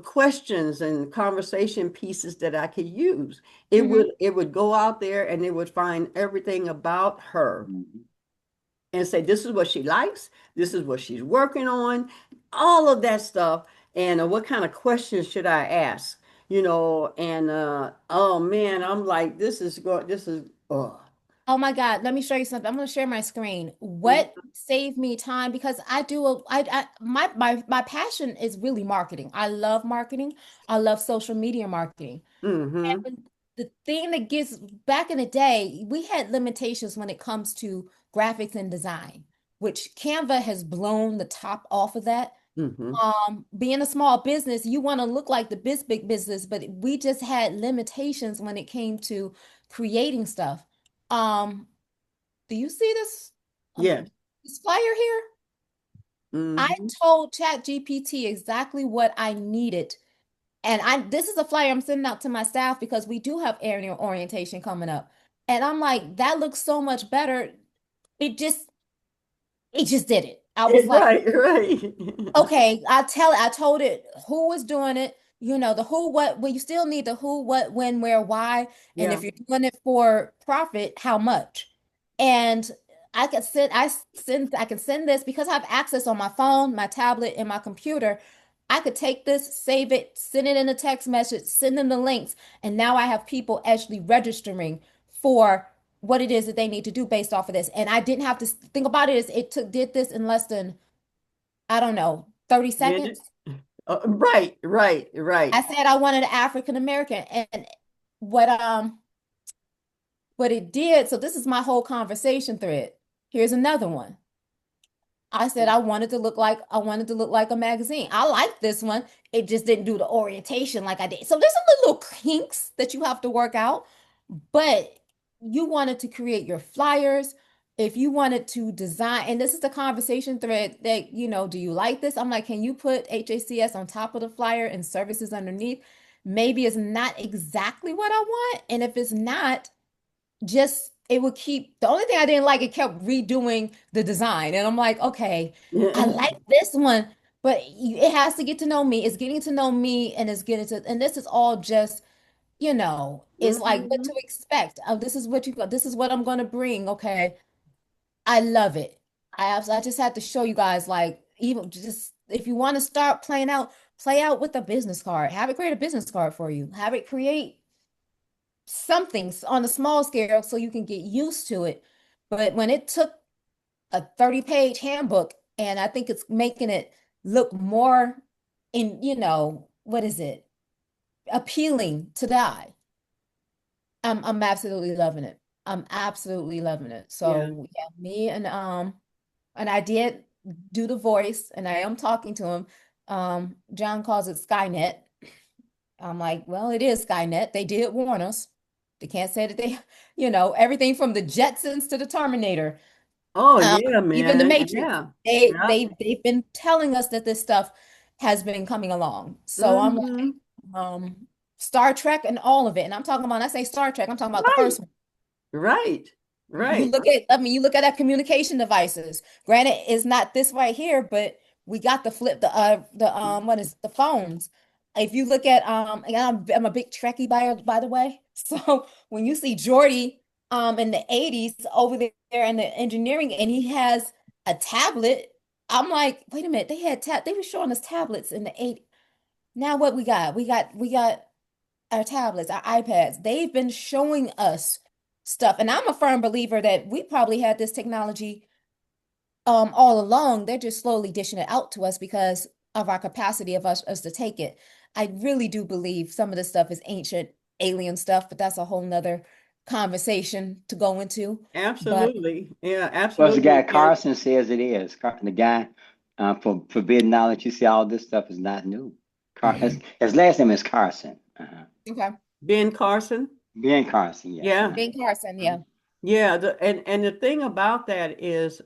questions and conversation pieces that I could use? It Mm-hmm. would it would go out there and it would find everything about her Mm-hmm. and say, this is what she likes, this is what she's working on, all of that stuff. And what kind of questions should I ask? And oh man, I'm like, this is, oh. Oh my God, let me show you something. I'm going to share my screen. What Mhm. saved me time because I do a I my passion is really marketing. I love marketing. I love social media marketing. Mm-hmm. And the thing that gets back in the day, we had limitations when it comes to graphics and design, which Canva has blown the top off of that. Mm-hmm. Being a small business, you want to look like the big business, but we just had limitations when it came to creating stuff. Um, do you see this? Yes. This flyer here? I Hmm. told ChatGPT exactly what I needed. And this is a flyer I'm sending out to my staff because we do have annual orientation coming up. And I'm like, that looks so much better. It just it just did it. I was like, Right, right. okay, I told it who was doing it, the who, what, well, you still need the who, what, when, where, why, and if Yeah. you're doing it for profit, how much. And I can send this because I have access on my phone, my tablet, and my computer. I could take this, save it, send it in a text message, send them the links, and now I have people actually registering for what it is that they need to do based off of this. And I didn't have to think about it, is it did this in less than, I don't know, 30 Did it? seconds. Right, right, right. I said I wanted an African American, and what um what it did, so this is my whole conversation thread. Here's another one. I said I wanted to look like a magazine. I like this one. It just didn't do the orientation like I did. So there's a little kinks that you have to work out, but you wanted to create your flyers. If you wanted to design, and this is the conversation thread that, do you like this? I'm like, can you put HACS on top of the flyer and services underneath? Maybe it's not exactly what I want. And if it's not, just it would keep the only thing I didn't like, it kept redoing the design. And I'm like, okay, I like this one, but it has to get to know me. It's getting to know me, and it's getting to, and this is all just, it's like what to Hmm. expect. Oh, this is what this is what I'm gonna bring. Okay. I love it. I just had to show you guys, like, even just if you want to start playing out, play out with a business card. Have it create a business card for you. Have it create something on a small scale so you can get used to it. But when it took a 30-page handbook, and I think it's making it look more what is it? Appealing to the eye. I'm absolutely loving it. I'm absolutely loving it. Yeah. So yeah, and I did do the voice, and I am talking to him. John calls it Skynet. I'm like, well, it is Skynet. They did warn us. They can't say that everything from the Jetsons to the Terminator, Oh um, yeah, even the man. Matrix. Yeah. They Yeah. they they've been telling us that this stuff has been coming along. So I'm like, Hmm. Star Trek and all of it. And I'm talking about, when I say Star Trek, I'm talking about the Right, first one. right, You right. look at, I mean, you look at our communication devices. Granted, it's not this right here, but we got what is the phones. If you look at, and I'm a big Trekkie by the way. So when you see Jordy in the 80s over there in the engineering, and he has a tablet, I'm like, wait a minute, they were showing us tablets in the 80s. Now what we got? We got our tablets, our iPads. They've been showing us stuff. And I'm a firm believer that we probably had this technology all along. They're just slowly dishing it out to us because of our capacity of us to take it. I really do believe some of this stuff is ancient alien stuff, but that's a whole nother conversation to go into. But Absolutely. Yeah, Well, as the guy absolutely. Yeah. Carson says it is. The guy for forbidden knowledge, you see, all this stuff is not new. His last name is Carson. okay. Ben Carson. Ben Carson, yes. Yeah. Ben Carson, yeah. Yeah, and the thing about that is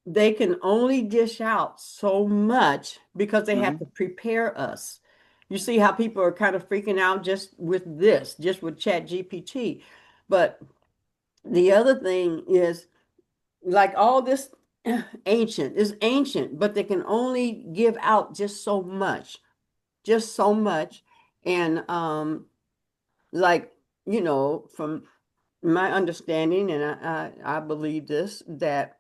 they can only dish out so much because they have to Mhm. prepare us. You see how people are kind of freaking out just with this, just with Chat GPT. But the other thing is, like, all this ancient is ancient, but they can only give out just so much. And like, from my understanding, and I believe this, that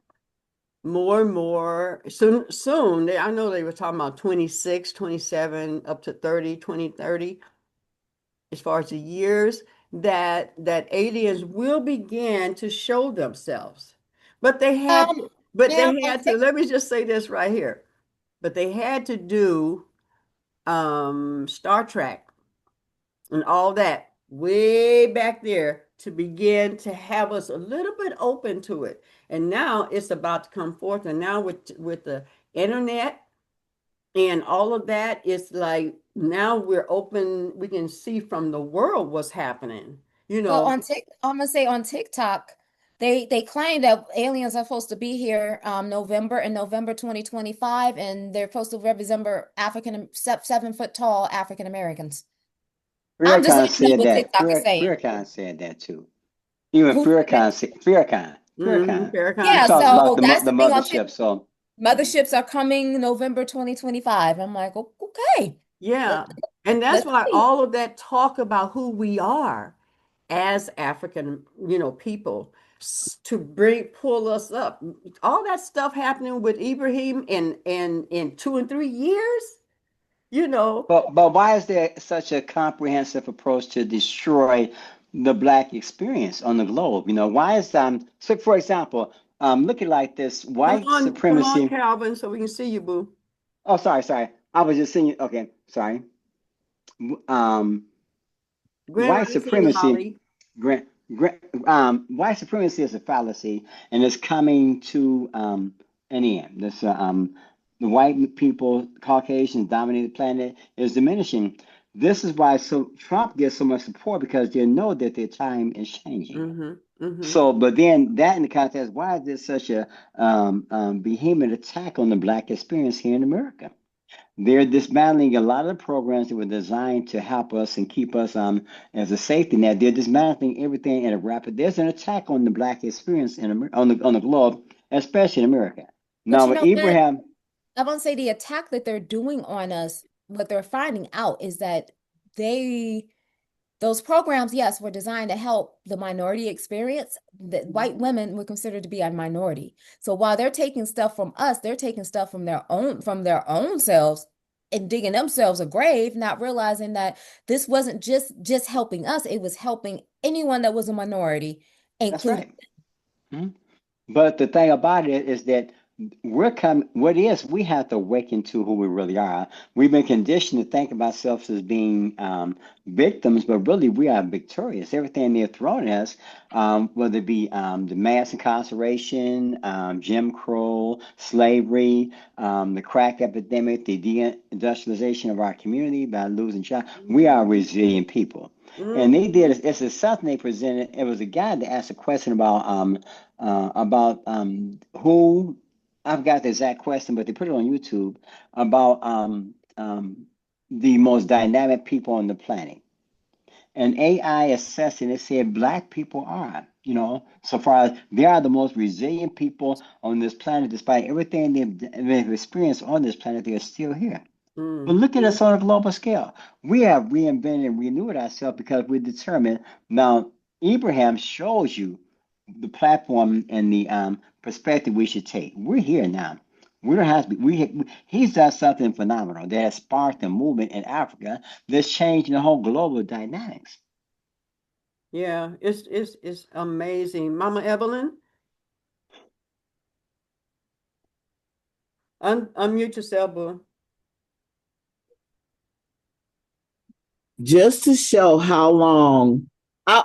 more and more soon, I know they were talking about 26, 27, up to 30, 2030, as far as the years, that aliens will begin to show themselves. But they had Um, but yeah, they had to, let me just say this right here. But they had to do Star Trek and all that way back there to begin to have us a little bit open to it. And now it's about to come forth. And now with the internet and all of that, it's like now we're open, we can see from the world what's happening, you well, know. I'm gonna say on TikTok. They claim that aliens are supposed to be here November 2025, and they're supposed to represent 7 foot tall African Americans. I'm just Farrakhan letting you know said what that. TikTok is saying. Farrakhan said that too. Even Who said that? Farrakhan said Farrakhan. Mm-hmm. Farrakhan. He Yeah, Farrakhan. talks about so the that's the the thing on TikTok. mothership. So Motherships are coming November 2025. I'm like, okay, Yeah. let, And that's let's why see. all of that talk about who we are as African, people to pull us up. All that stuff happening with Ibrahim in 2 and 3 years, you know. but why is there such a comprehensive approach to destroy the black experience on the globe? Why is so for example, look at it like this, white Come on, supremacy. Calvin, so we can see you, boo. Oh, sorry. I was just saying, okay, sorry. Um, Grand white Rising, supremacy, Holly. gra- white supremacy is a fallacy, and it's coming to an end. The white people, Caucasians dominate the planet is diminishing. This is why Trump gets so much support because they know that their time is changing. Mm-hmm. Mm-hmm. So, but then that in the context, why is this such a vehement attack on the black experience here in America? They're dismantling a lot of the programs that were designed to help us and keep us as a safety net. They're dismantling everything at a rapid. There's an attack on the black experience on the globe, especially in America. But Now you with know what? Abraham, I want to say the attack that they're doing on us, what they're finding out is that they those programs, yes, were designed to help the minority experience. That white women were considered to be a minority. So while they're taking stuff from us, they're taking stuff from their own selves and digging themselves a grave, not realizing that this wasn't just helping us, it was helping anyone that was a minority, that's including. right. Mhm. But the thing about it is that we have to awaken to who we really are. We've been conditioned to think of ourselves as being victims, but really we are victorious. Everything they're throwing at us, whether it be the mass incarceration, Jim Crow, slavery, the crack epidemic, the deindustrialization of our community by losing jobs, we are resilient people. And they Mm-hmm. did, it's something they presented. It was a guy that asked a question about who I forgot the exact question, but they put it on YouTube about the most dynamic people on the planet. And AI assessing it said black people are, so far as they are the most resilient people on this planet, despite everything they've experienced on this planet, they are still here. But look at Mm-hmm. us on a global scale. We have reinvented and renewed ourselves because we're determined. Now, Abraham shows you the platform and the perspective we should take. We're here now. We don't have to be. He's done something phenomenal that has sparked a movement in Africa that's changing the whole global dynamics. Yeah, it's amazing. Mama Evelyn, unmute yourself, boo. Just to show how long I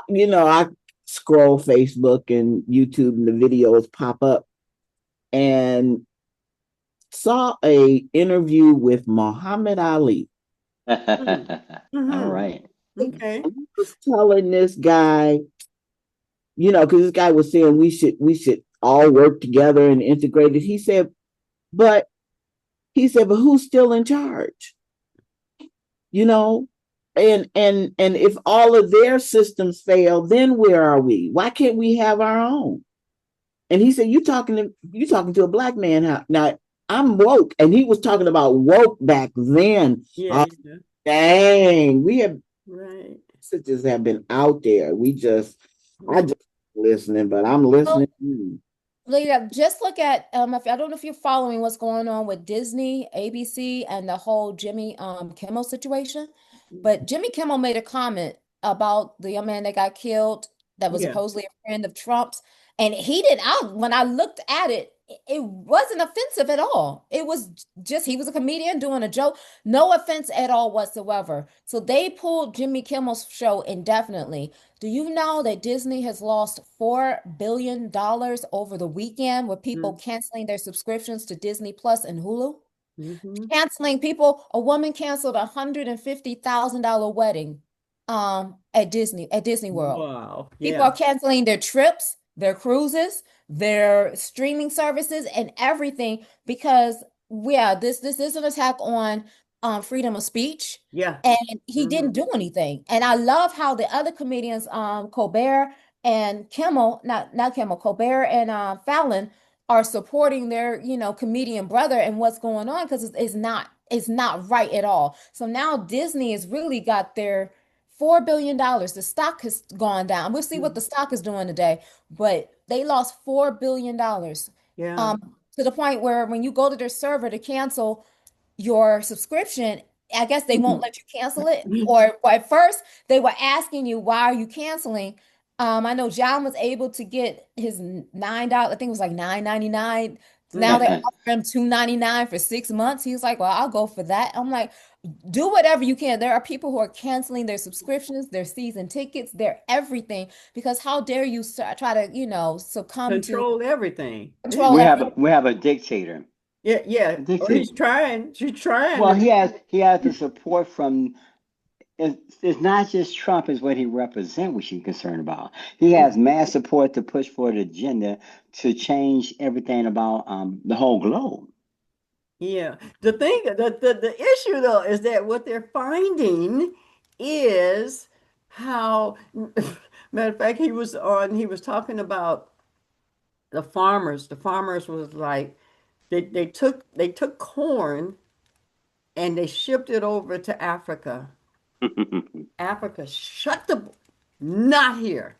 scroll Facebook and YouTube and the videos pop up and saw a interview with Muhammad Ali. All Mm-hmm. right. Okay. He was telling this guy, because this guy was saying we should all work together and integrate it. But but who's still in charge? You know, and if all of their systems fail, then where are we? Why can't we have our own? And he said, you talking to a black man. Now I'm woke, and he was talking about woke back then. Yeah, Oh, yeah. dang, we have Right. messages have been out there. I just listening, but I'm listening. Yeah, just look at if I don't know if you're following what's going on with Disney, ABC, and the whole Jimmy Kimmel situation, but Jimmy Kimmel made a comment about the young man that got killed that was Yeah. supposedly a friend of Trump's, and he did out when I looked at it, it wasn't offensive at all. It was just he was a comedian doing a joke, no offense at all whatsoever. So they pulled Jimmy Kimmel's show indefinitely. Do you know that Disney has lost $4 billion over the weekend with people canceling their subscriptions to Disney Plus and Hulu? Mm-hmm. Canceling people, a woman canceled $150,000 wedding at Disney World. Wow. People Yeah. are canceling their trips. their cruises, their streaming services, and everything because yeah, this is an attack on freedom of speech. Yeah. And he didn't Hmm. do anything. And I love how the other comedians, Colbert and Kimmel, not Kimmel, Colbert and Fallon are supporting their, comedian brother and what's going on because it's not right at all. So now Disney has really got their $4 billion. The stock has gone down. We'll see what the stock is doing today, but they lost $4 billion. Yeah. To the point where when you go to their server to cancel your subscription, I guess they won't let you cancel it. Or well, at first they were asking you, why are you canceling? I know John was able to get his $9, I think it was like $9.99. Now they're Hmm. offering him $2.99 for 6 months. He's like, well, I'll go for that. I'm like, do whatever you can. There are people who are canceling their subscriptions, their season tickets, their everything, because how dare you try to, succumb to Control everything. control everything. We have a dictator. Yeah, yeah. A Or dictator. he's trying. She's trying Well, to. he has the support from. It's not just Trump is what he represents we should be concerned about. He has mass support to push for the agenda to change everything about the whole globe. Yeah. The issue though is that what they're finding is how, matter of fact, he was talking about the farmers. The farmers was like they took corn and they shipped it over to Africa. Africa shut not here,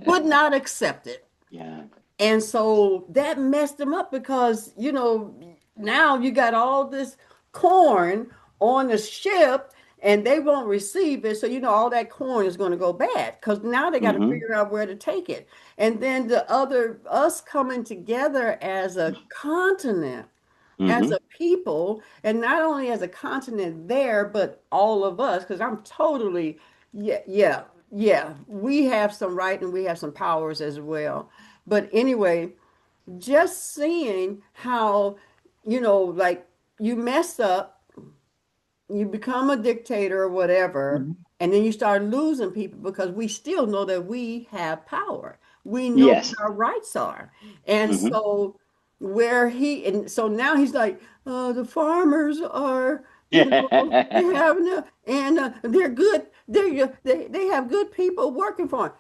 would not accept it. Yeah. And so that messed them up because, now you got all this corn on the ship and they won't receive it. So, all that corn is going to go bad because now they got to Hmm. figure out where to take it. And then us coming together as a continent, as Hmm. a people, and not only as a continent there, but all of us, because I'm totally, yeah, yeah, yeah, we have some right and we have some powers as well. But anyway, just seeing how, like you mess up, you become a dictator or whatever, Hmm. and then you start losing people because we still know that we have power. We know what Yes. our rights are. And Hmm. so and so now he's like, the farmers are, they Yeah. have enough, and they're good. They have good people working for them.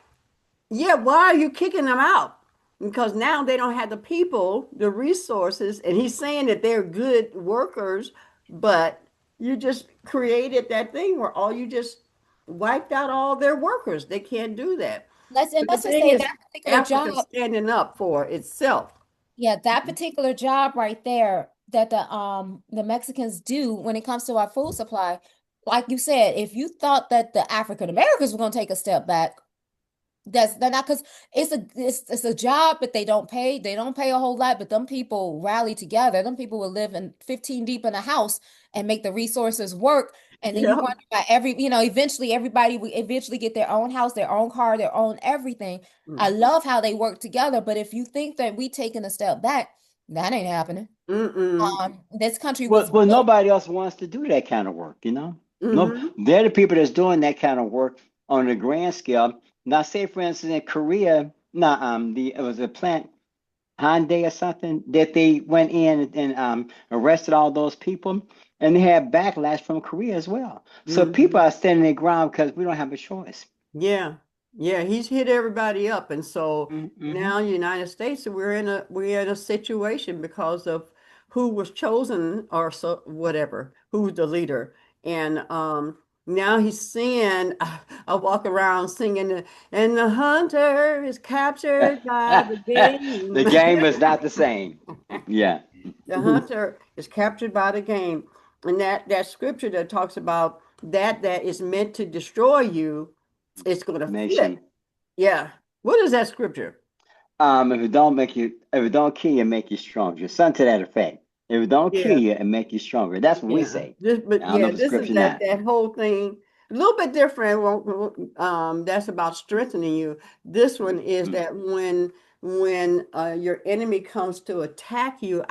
Yeah, why are you kicking them out? Because now they don't have the people, the resources, and he's saying that they're good workers, but you just created that thing where all you just wiped out all their workers. They can't do that. And But the let's just thing say is, that particular Africa job. standing up for itself. Yeah, that particular job right there that the Mexicans do when it comes to our food supply, like you said, if you thought that the African Americans were going to take a step back, they're not, because it's a job, but they don't pay a whole lot, but them people rally together. Them people will live in 15 deep in a house and make the resources work. And then you Yeah. wonder about eventually everybody will eventually get their own house, their own car, their own everything. I love how they work together, but if you think that we taking a step back, that ain't happening. Mm-mm. This country Well, was well, built. nobody else wants to do that kind of work, No, Mm-hmm. they're the people that's doing that kind of work on a grand scale. Now, say for instance, in Korea, now it was a plant Hyundai or something that they went in and arrested all those people, and they had backlash from Korea as well. So people Mm-hmm. are standing their ground because we don't have a choice. Yeah. Yeah, he's hit everybody up. And so Mm-hmm. now United States, we're in a situation because of who was chosen or so whatever, who's the leader. And now he's seeing I walk around singing and the hunter is captured by the The game. game is not the same. Yeah, The hunter is captured by the game. And that scripture that talks about that is meant to destroy you, it's going to makes flip. you. Yeah. What is that scripture? If it don't kill you, make you stronger. Something to that effect. If it don't kill Yeah. you and make you stronger, that's what we Yeah. say. But I don't yeah, know if the this is scripture that not. that whole thing. A little bit different. That's about strengthening you. This one is Mhm. that when your enemy comes to attack you,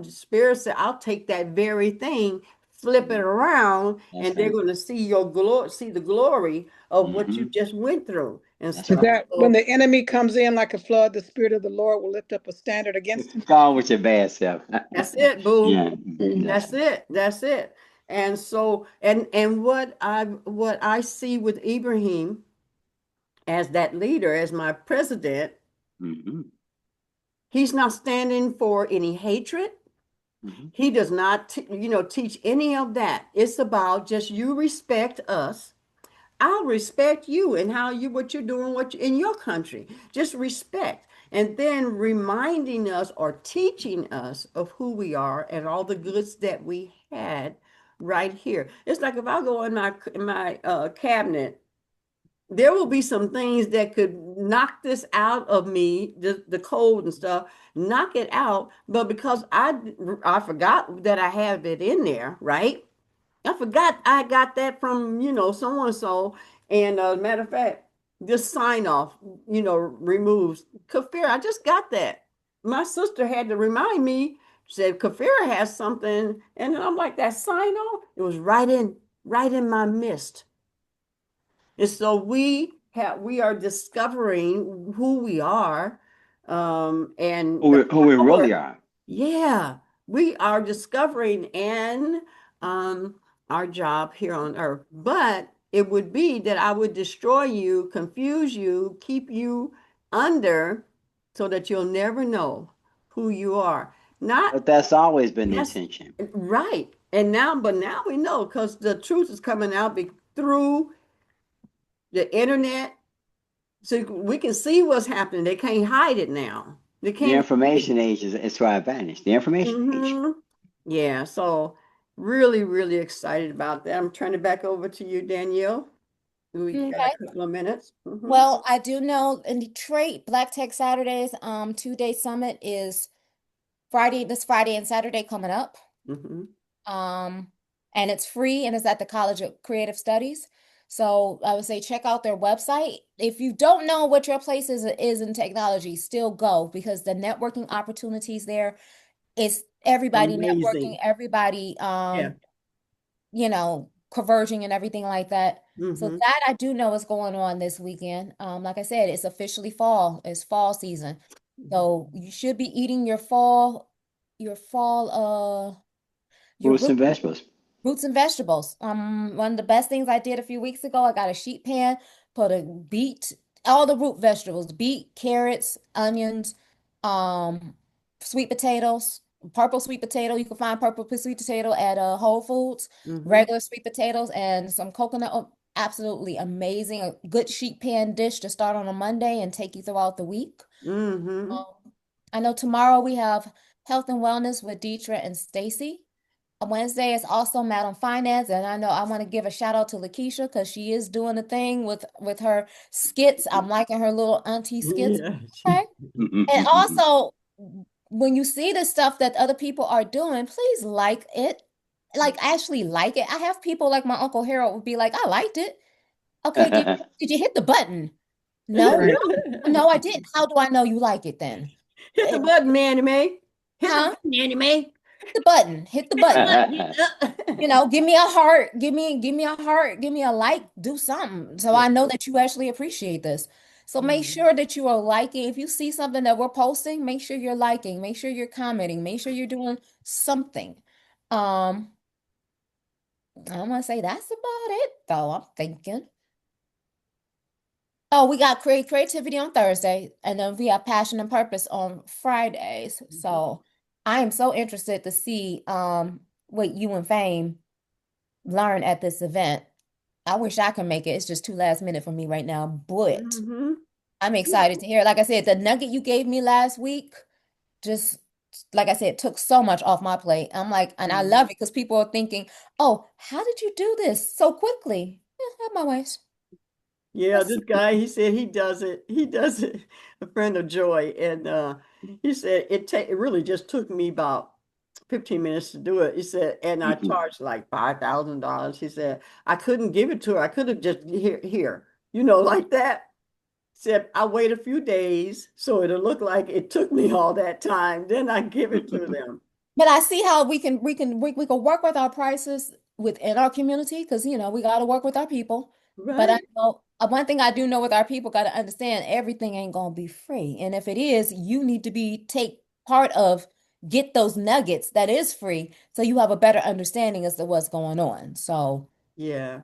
Spirit said, I'll take that very thing, flip it around, That's and they're right. going to see your glory, see the glory of what you Hmm. just went through. and That's Is stuff. right. that when So the enemy comes in like a flood, the Spirit of the Lord will lift up a standard against him? Gone with your bad self. that's it, boo. Yeah, that's That's right. it. That's it. And so, and what I see with Ibrahim as that leader, as my president, Hmm. he's not standing for any hatred. Hmm. He does not, teach any of that. It's about just you respect us. I'll respect you and how you what you're doing in your country. Just respect. And then reminding us or teaching us of who we are and all the goods that we had right here. It's like if I go in my cabinet, there will be some things that could knock this out of me, the code and stuff, knock it out. But because I forgot that I have it in there, right? I forgot I got that from, so and so. And matter of fact, this sign off, removes Kafir. I just got that. My sister had to remind me, said Kafir has something. And I'm like, that sign off, it was right in my midst. And so we are discovering who we are, and the Who we power. really are. Yeah, we are discovering and um, our job here on earth. But it would be that I would destroy you, confuse you, keep you under so that you'll never know who you are. Not But that's always been the that's intention. right. And now we know because the truth is coming out through the internet. So we can see what's happening. They can't hide it now. They The can't hide information it. age is to our advantage. The information age. Hmm. Yeah, so really, really excited about that. I'm turning it back over to you, Danielle. We got a Okay. couple of minutes. Well, I do know in Detroit, Black Tech Saturdays, 2-day summit is this Friday and Saturday coming up. Hmm. Um, and it's free and it's at the College of Creative Studies. So I would say check out their website. If you don't know what your place is in technology, still go because the networking opportunities there is everybody networking, Amazing. everybody Yeah. converging and everything like that. So Hmm. that I do know is going on this weekend. Like I said, it's officially fall. It's fall season. So you should be eating your fall, your Fruits root and vegetables. Fruits and vegetables. One of the best things I did a few weeks ago, I got a sheet pan, put a beet, all the root vegetables, beet, carrots, onions, um, sweet potatoes, purple sweet potato. You can find purple sweet potato at Whole Foods, Hmm. regular sweet potatoes, and some coconut. Absolutely amazing. A good sheet pan dish to start on a Monday and take you throughout the week. Hmm. Um, I know tomorrow we have health and wellness with Deetra and Stacy. Wednesday is also Madam Finance, and I know I want to give a shout out to Lakeisha because she is doing the thing with her skits. I'm liking her little auntie skits. Yeah. Okay. And also, when you see the stuff that other people are doing, please like it. Like actually like it. I have people like my Uncle Harold would be like, I liked it. Okay, did you hit the button? No, Right. no, I didn't. How do I know you like it then? Hit the Eh, button, Manny Mae. Hit the Huh? button, Manny Mae. Hit the button. Hit the Hit the button. button. Give me a heart, give me a heart, give me a like, do something so Yeah. I know that you actually appreciate this. So make Mhm. sure that you are liking. If you see something that we're posting, make sure you're liking, make sure you're commenting, make sure you're doing something. Um, I'm gonna say that's about it though. I'm thinking. Oh, we got creativity on Thursday, and then we have passion and purpose on Fridays. Mhm. So I am so interested to see what you and Fame learn at this event. I wish I could make it. It's just too last minute for me right now, but Mhm. I'm excited to hear. Like I said, the nugget you gave me last week, just like I said, took so much off my plate. I'm like, and I love Mhm. it because people are thinking, "Oh, how did you do this so quickly?" Yeah, I have my ways. Yeah, That's this guy, he said he does it. He does it. A friend of Joy, and he said it really just took me about 15 minutes to do it. He said, and I charged like $5,000. He said I couldn't give it to her. I could have just here, like that. Said I wait a few days so it'll look like it took me all that time. Then I give it to them. But I see how we can work with our prices within our community because we got to work with our people. But I Right. know one thing I do know with our people got to understand everything ain't gonna be free. And if it is, you need to be take part of get those nuggets that is free so you have a better understanding as to what's going on. So Yeah.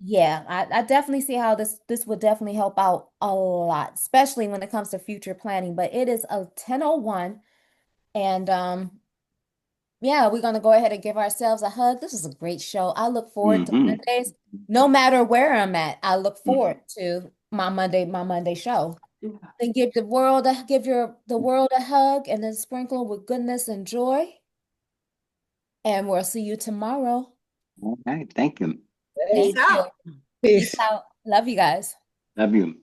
yeah, I definitely see how this would definitely help out a lot, especially when it comes to future planning. But it is a 10:01 and yeah, we're gonna go ahead and give ourselves a hug. This is a great show. I look forward to Hmm. Mondays. No matter where I'm at, I look forward to my Monday show. Yeah. Then give the world a hug and then sprinkle with goodness and joy. And we'll see you tomorrow. All right. Thank you. Thank Peace you. out. Peace Peace. out. Love you guys. Love you.